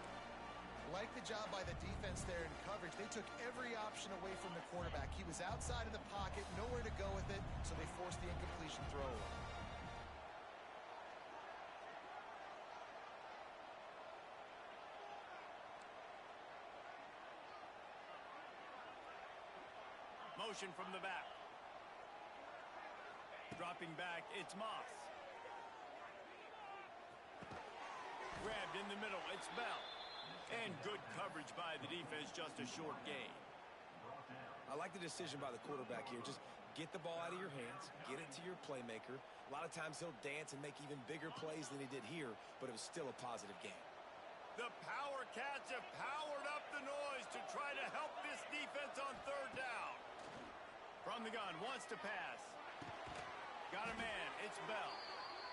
Like the job by the defense there in coverage. They took every option away from the quarterback. He was outside of the pocket, nowhere to go with it, so they forced the incompletion throw away. Motion from the back. Dropping back, it's Moss. Grabbed in the middle, it's Bell. And good coverage by the defense, just a short gain. I like the decision by the quarterback here. Just get the ball out of your hands, get it to your playmaker. A lot of times he'll dance and make even bigger plays than he did here, but it was still a positive game. The Power Cats have powered up the noise to try to help this defense on third down. From the gun, wants to pass. Got a man, it's Bell.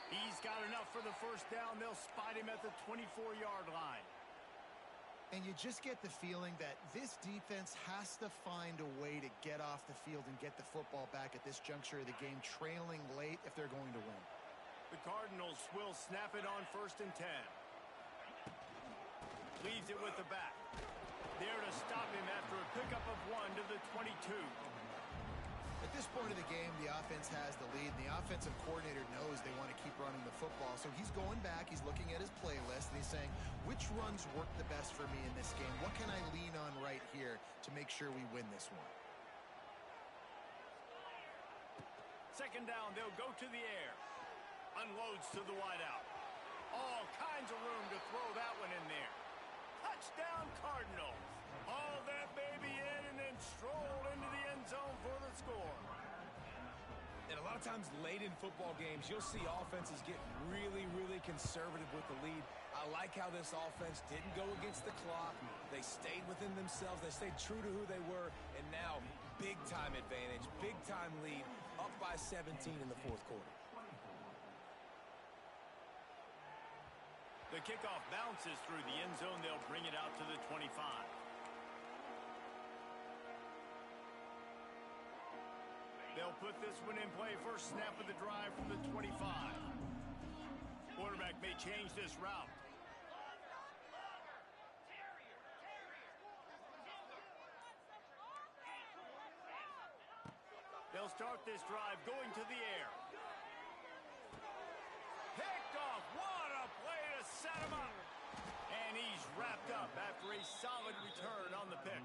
He's got enough for the first down. They'll spot him at the 24-yard line. And you just get the feeling that this defense has to find a way to get off the field and get the football back at this juncture of the game, trailing late if they're going to win. The Cardinals will snap it on 1st and 10. Leaves it with the back. There to stop him after a pickup of 1 to the 22. At this point of the game, the offense has the lead, and the offensive coordinator knows they want to keep running the football. So he's going back, he's looking at his playlist, and he's saying, which runs work the best for me in this game? What can I lean on right here to make sure we win this one? Second down, they'll go to the air. Unloads to the wideout. All kinds of room to throw that one in there. Touchdown, Cardinals. Haul that baby in and then stroll into the end zone for the score. And a lot of times late in football games, you'll see offenses get really, really conservative with the lead. I like how this offense didn't go against the clock. They stayed within themselves. They stayed true to who they were. And now, big-time advantage, big-time lead, up by 17 in the fourth quarter. The kickoff bounces through the end zone. They'll bring it out to the 25. They'll put this one in play. First snap of the drive from the 25. Quarterback may change this route. They'll start this drive going to the air. Picked off. What a play to set him up. And he's wrapped up after a solid return on the pick.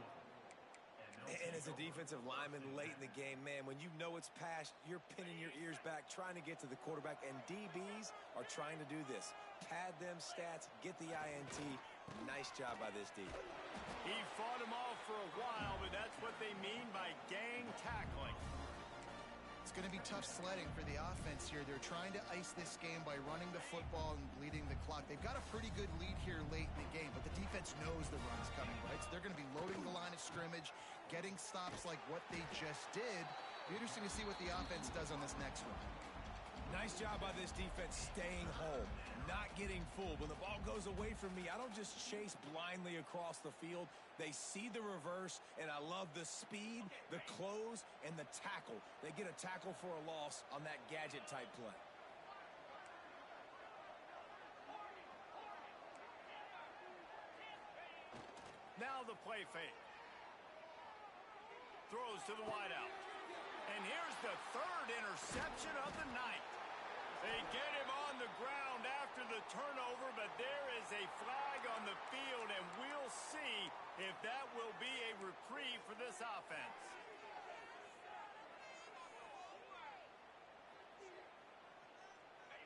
And as a defensive lineman late in the game, man, when you know it's passed, you're pinning your ears back, trying to get to the quarterback, and DBs are trying to do this. Pad them stats, get the INT. Nice job by this D. He fought him off for a while, but that's what they mean by gang tackling. It's going to be tough sledding for the offense here. They're trying to ice this game by running the football and bleeding the clock. They've got a pretty good lead here late in the game, but the defense knows the run's coming, right? So they're going to be loading the line of scrimmage, getting stops like what they just did. Be interesting to see what the offense does on this next one. Nice job by this defense staying home, not getting fooled. When the ball goes away from me, I don't just chase blindly across the field. They see the reverse, and I love the speed, the close, and the tackle. They get a tackle for a loss on that gadget-type play. Now the play fake. Throws to the wideout. And here's the third interception of the night. They get him on the ground after the turnover, but there is a flag on the field, and we'll see if that will be a reprieve for this offense.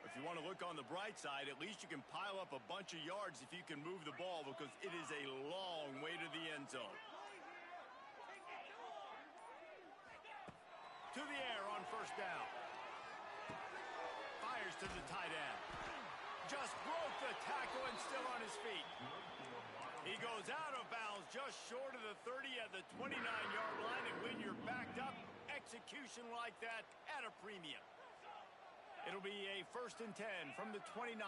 If you want to look on the bright side, at least you can pile up a bunch of yards if you can move the ball, because it is a long way to the end zone. To the air on first down. Fires to the tight end. Just broke the tackle and still on his feet. He goes out of bounds just short of the 30 at the 29-yard line, and when you're backed up, execution like that at a premium. It'll be a 1st and 10 from the 29.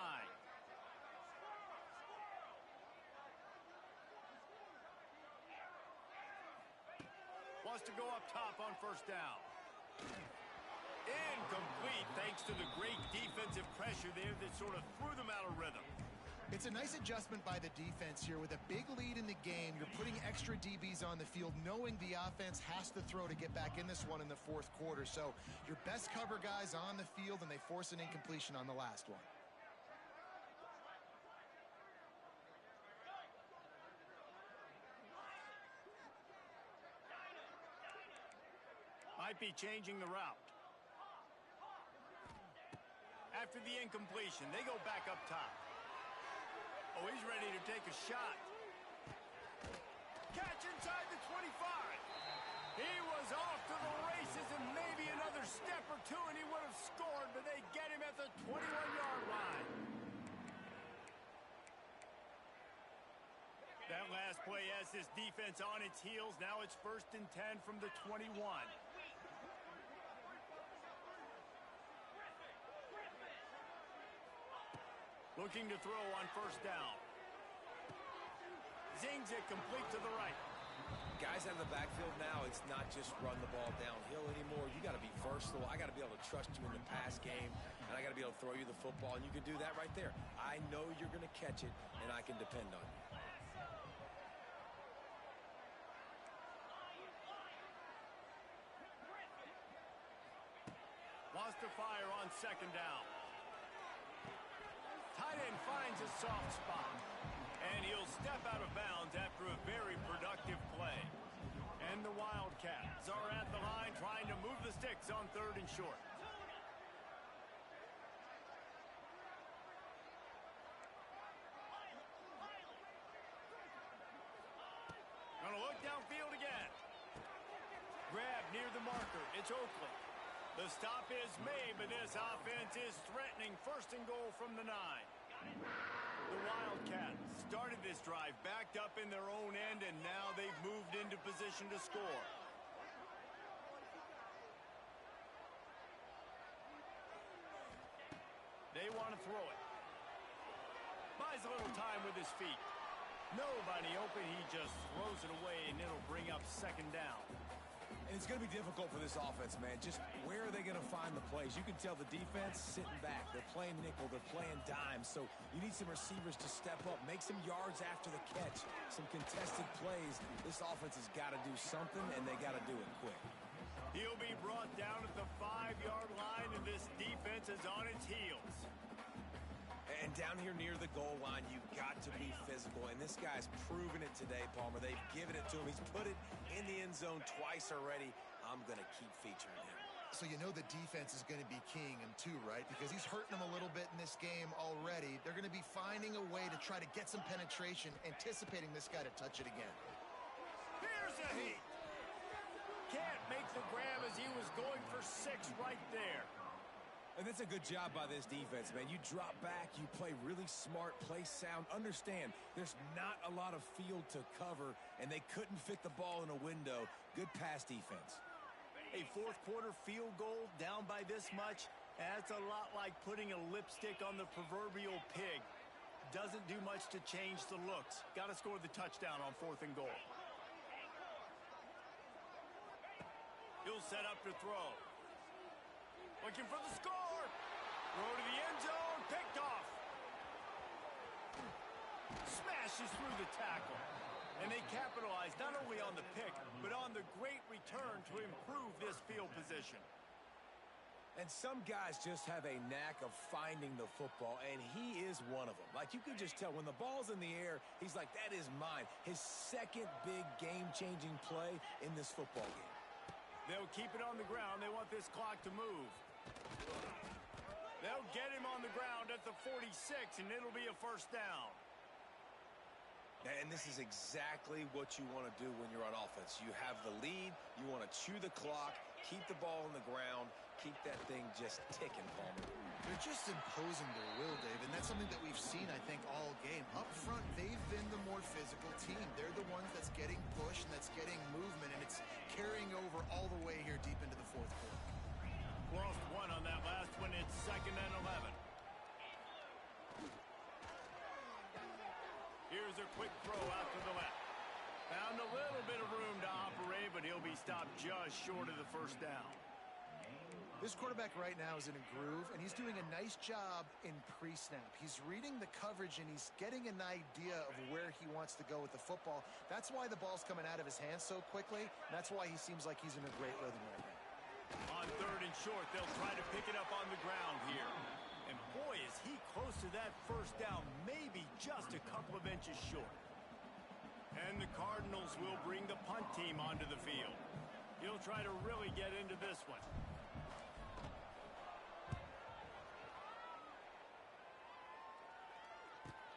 Wants to go up top on first down. Incomplete, thanks to the great defensive pressure there that sort of threw them out of rhythm. It's a nice adjustment by the defense here. With a big lead in the game, you're putting extra DBs on the field, knowing the offense has to throw to get back in this one in the fourth quarter. So your best cover guys on the field, and they force an incompletion on the last one. Might be changing the route. After the incompletion, they go back up top. Oh, he's ready to take a shot. Catch inside the 25. He was off to the races, and maybe another step or two and he would have scored, but they get him at the 21-yard line. That last play has this defense on its heels. Now it's 1st and 10 from the 21. Looking to throw on first down. Zings it complete to the right. Guys out of the backfield now, it's not just run the ball downhill anymore. You got to be versatile. I got to be able to trust you in the pass game, and I got to be able to throw you the football, and you can do that right there. I know you're going to catch it, and I can depend on you. Wants to fire on second down. Tight end finds a soft spot, and he'll step out of bounds after a very productive play. And the Wildcats are at the line trying to move the sticks on 3rd and short. Gonna look downfield again. Grab near the marker. It's Oakland. The stop is made, but this offense is threatening 1st and goal from the 9. The Wildcats started this drive backed up in their own end, and now they've moved into position to score. They want to throw it. Buys a little time with his feet. Nobody open. He just throws it away, and it'll bring up 2nd down. And it's going to be difficult for this offense, man. Just where are they going to find the plays? You can tell the defense sitting back. They're playing nickel. They're playing dime. So you need some receivers to step up, make some yards after the catch, some contested plays. This offense has got to do something, and they got to do it quick. He'll be brought down at the 5-yard line, and this defense is on its heels. And down here near the goal line, you've got to be physical. And this guy's proven it today, Palmer. They've given it to him. He's put it in the end zone twice already. I'm going to keep featuring him. So you know the defense is going to be keying him too, right? Because he's hurting them a little bit in this game already. They're going to be finding a way to try to get some penetration, anticipating this guy to touch it again. Here's a heat. Can't make the grab as he was going for 6 right there. And that's a good job by this defense, man. You drop back, you play really smart, play sound. Understand, there's not a lot of field to cover, and they couldn't fit the ball in a window. Good pass defense. A 4th quarter field goal down by this much, that's a lot like putting a lipstick on the proverbial pig. Doesn't do much to change the looks. Got to score the touchdown on 4th and goal. He'll set up to throw. Looking for the score. Throw to the end zone. Picked off. Smashes through the tackle. And they capitalized not only on the pick, but on the great return to improve this field position. And some guys just have a knack of finding the football, and he is one of them. Like, you can just tell when the ball's in the air, he's like, that is mine. His second big game-changing play in this football game. They'll keep it on the ground. They want this clock to move. They'll get him on the ground at the 46, and it'll be a first down. And this is exactly what you want to do when you're on offense. You have the lead. You want to chew the clock, keep the ball on the ground, keep that thing just ticking, Palmer. They're just imposing their will, Dave, and that's something that we've seen, I think, all game. Up front, they've been the more physical team. They're the ones that's getting push and that's getting movement, and it's carrying over all the way here deep into the fourth quarter. Lost one on that last one. It's 2nd and 11. Here's a quick throw out to the left. Found a little bit of room to operate, but he'll be stopped just short of the first down. This quarterback right now is in a groove, and he's doing a nice job in pre-snap. He's reading the coverage, and he's getting an idea of where he wants to go with the football. That's why the ball's coming out of his hands so quickly, and that's why he seems like he's in a great rhythm right now. On 3rd and short, they'll try to pick it up on the ground here. And boy, is he close to that first down, maybe just a couple of inches short. And the Cardinals will bring the punt team onto the field. He'll try to really get into this one.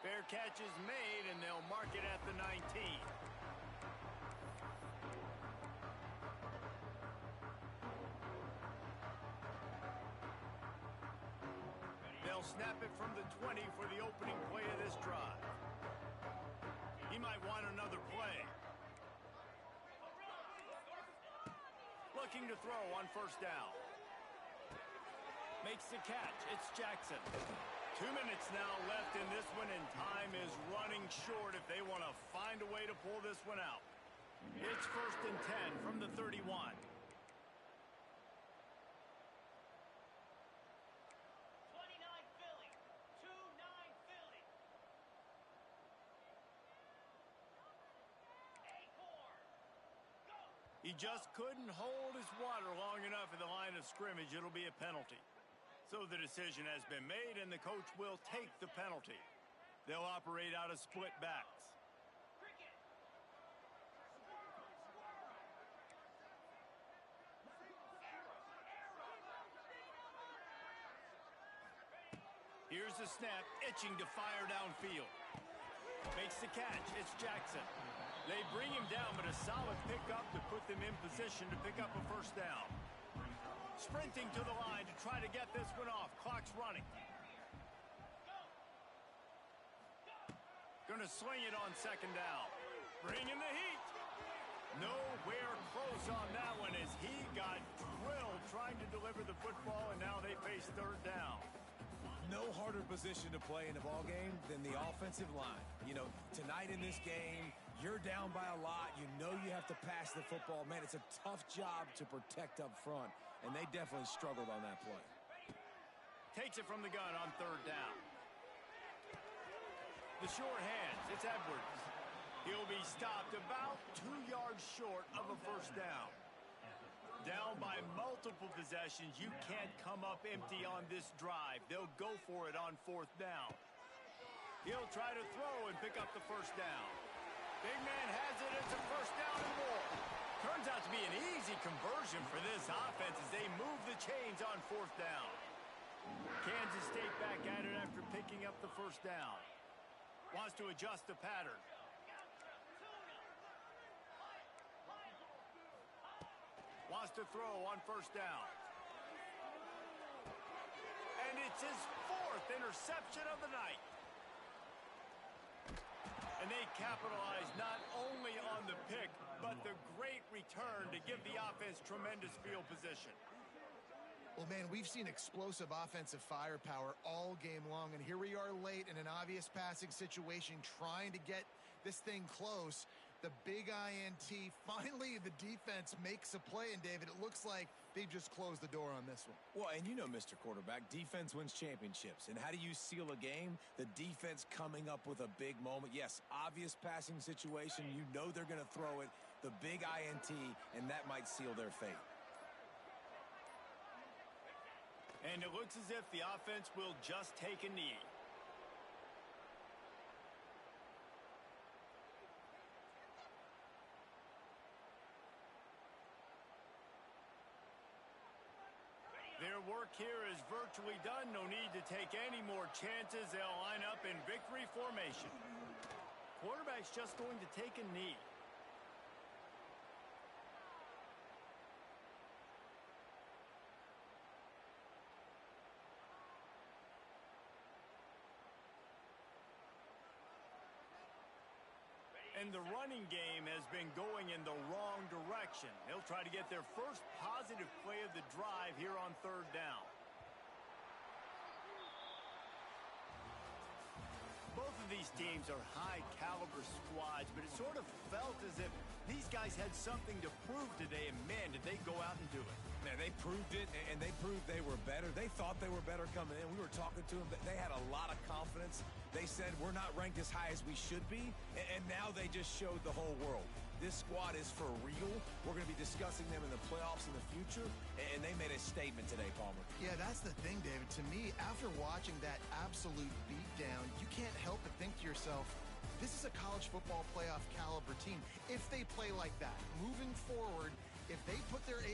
Fair catch is made, and they'll mark it at the 19. They'll snap it from the 20 for the opening play of this drive. He might want another play. Looking to throw on first down. Makes the catch. It's Jackson. 2 minutes now left in this one, and time is running short if they want to find a way to pull this one out. It's 1st and 10 from the 31. 29 Philly. 2-9 Philly. Acorn. Go. He just couldn't hold his water long enough at the line of scrimmage. It'll be a penalty. So the decision has been made, and the coach will take the penalty. They'll operate out of split backs. Here's the snap, itching to fire downfield. Makes the catch. It's Jackson. They bring him down, but a solid pickup to put them in position to pick up a first down. Sprinting to the line to try to get this one off. Clock's running. Gonna sling it on 2nd down. Bringing the heat. Nowhere close on that one as he got drilled trying to deliver the football, and now they face 3rd down. No harder position to play in a ball game than the offensive line. You know, tonight in this game, you're down by a lot. You know you have to pass the football. Man, it's a tough job to protect up front, and they definitely struggled on that play. Takes it from the gun on 3rd down. The short hands, it's Edwards. He'll be stopped about 2 yards short of a first down. Down by multiple possessions, you can't come up empty on this drive. They'll go for it on 4th down. He'll try to throw and pick up the first down. Big man has it. It's a first down and more. Turns out to be an easy conversion for this offense as they move the chains on 4th down. Kansas State back at it after picking up the first down. Wants to adjust the pattern. Wants to throw on first down. And it's his 4th interception of the night. And they capitalize not only on the pick, but the great return to give the offense tremendous field position. Well, man, we've seen explosive offensive firepower all game long, and here we are late in an obvious passing situation trying to get this thing close. The big INT. Finally, the defense makes a play, and David, it looks like they've just closed the door on this one. Well, and you know, Mr. Quarterback, defense wins championships. And how do you seal a game? The defense coming up with a big moment. Yes, obvious passing situation. You know they're going to throw it. The big INT, and that might seal their fate. And it looks as if the offense will just take a knee. Their work here is virtually done. No need to take any more chances. They'll line up in victory formation. Quarterback's just going to take a knee. And the running game has been going in the wrong direction. They'll try to get their first positive play of the drive here on third down. Both of these teams are high-caliber squads, but it sort of felt as if these guys had something to prove today, and man, did they go out and do it. Man, they proved it, and they proved they were better. They thought they were better coming in. We were talking to them. They had a lot of confidence. They said, we're not ranked as high as we should be, and now they just showed the whole world. This squad is for real. We're going to be discussing them in the playoffs in the future, and they made a statement today, Palmer. Yeah, that's the thing, David. To me, after watching that absolute beatdown, you can't help but think to yourself, this is a college football playoff caliber team. If they play like that, moving forward, if they put their